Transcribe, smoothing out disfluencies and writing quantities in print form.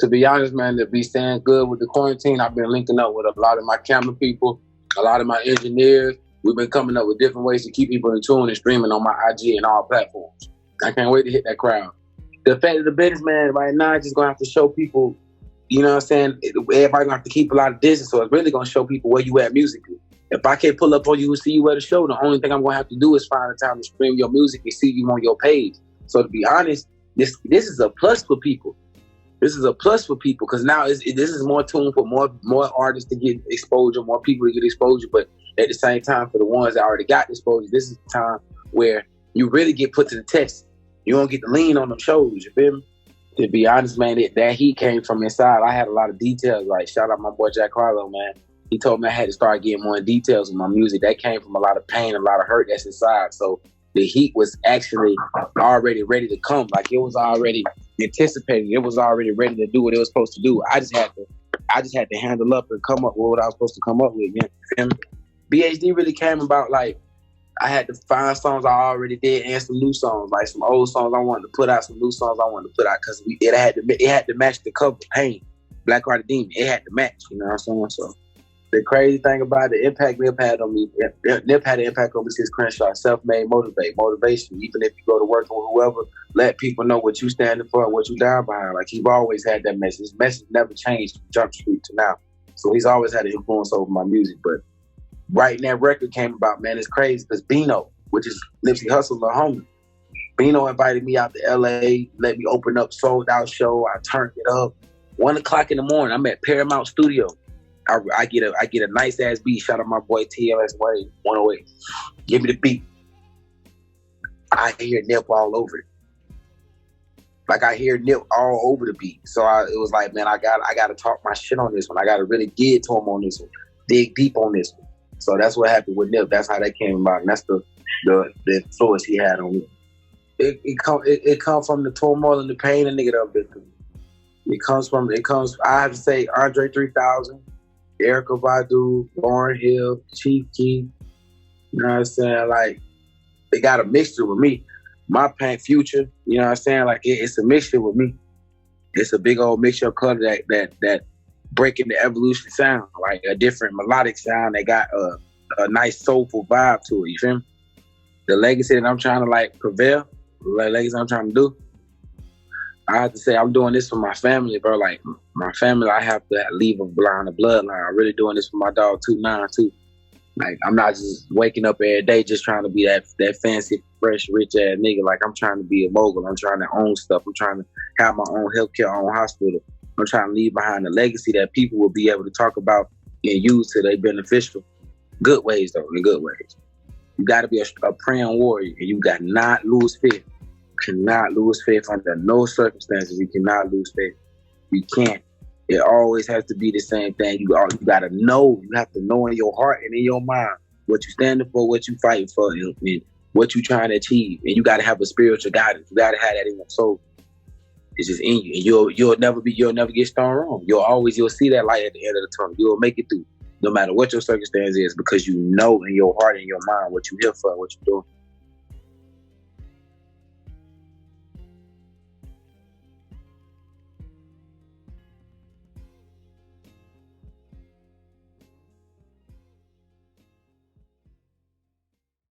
To be honest, man, to be staying good with the quarantine, I've been linking up with a lot of my camera people, a lot of my engineers. We've been coming up with different ways to keep people in tune and streaming on my IG and all platforms. I can't wait to hit that crowd. The fact of the business, man, right now, it's just going to have to show people, you know what I'm saying? Everybody going to have to keep a lot of distance, so it's really going to show people where you at musically. If I can't pull up on you and see you at a show, the only thing I'm going to have to do is find a time to stream your music and see you on your page. So to be honest, this is a plus for people. This is a plus for people because now this is more tuned for more artists to get exposure, more people to get exposure, but at the same time, for the ones that already got exposure, this is the time where you really get put to the test. You don't get to lean on them shows, you feel me? To be honest, man, that heat came from inside. I had a lot of details, like shout out my boy Jack Harlow, man. He told me I had to start getting more details in my music. That came from a lot of pain, a lot of hurt that's inside. So the heat was actually already ready to come. Like it was already anticipated. It was already ready to do what it was supposed to do. I just had to handle up and come up with what I was supposed to come up with. You feel me? B.H.D. really came about like I had to find songs I already did and some new songs, like some old songs I wanted to put out, some new songs I wanted to put out because it had to match the cover, Pain, Black Hearted Demon. It had to match, you know what I'm saying? So the crazy thing about the impact Nip had on me, Nip had an impact on me since Crenshaw, self-made motivation. Even if you go to work or whoever, let people know what you standing for and what you down behind. Like he's always had that message. His message never changed from Jump Street to now. So he's always had an influence over my music, but writing that record came about, man, it's crazy because Bino, which is Nipsey Hussle, the homie, Bino invited me out to LA, let me open up sold out show. I turned it up. 1 o'clock in the morning, I'm at Paramount Studio. I get a nice ass beat. Shout out my boy TLS Wade 108. Give me the beat. I hear Nip all over it. Like I hear Nip all over the beat. So it was like, man, I gotta talk my shit on this one. I gotta really get to him on this one. Dig deep on this one. So that's what happened with Nip. That's how that came about, and that's the influence he had on me. It comes from the turmoil and the pain a nigga done been through. I have to say Andre 3000, Erykah Badu, Lauryn Hill, Chief Keef. You know what I'm saying? Like they got a mixture with me. My Paint Future, you know what I'm saying? Like it's a mixture with me. It's a big old mixture of color that breaking the evolution sound, like a different melodic sound. They got a nice soulful vibe to it. You feel me? The legacy that I'm trying to like prevail, the legacy I'm trying to do. I have to say I'm doing this for my family, bro. Like my family, I have to leave a behind the bloodline. I'm really doing this for my dog 2-9 too. Like I'm not just waking up every day just trying to be that fancy, fresh, rich ass nigga. Like I'm trying to be a mogul. I'm trying to own stuff. I'm trying to have my own healthcare, own hospital. I'm trying to leave behind a legacy that people will be able to talk about and use to their beneficial. Good ways, though, in good ways. You got to be a praying warrior, and you got to not lose faith. You cannot lose faith under no circumstances. You cannot lose faith. You can't. It always has to be the same thing. You got to know. You have to know in your heart and in your mind what you're standing for, what you're fighting for, and what you're trying to achieve. And you got to have a spiritual guidance. You got to have that in your soul. It's just in you, and you'll never get stoned wrong. You'll see that light at the end of the tunnel. You'll make it through, no matter what your circumstance is, because you know in your heart and your mind what you're here for, what you're doing.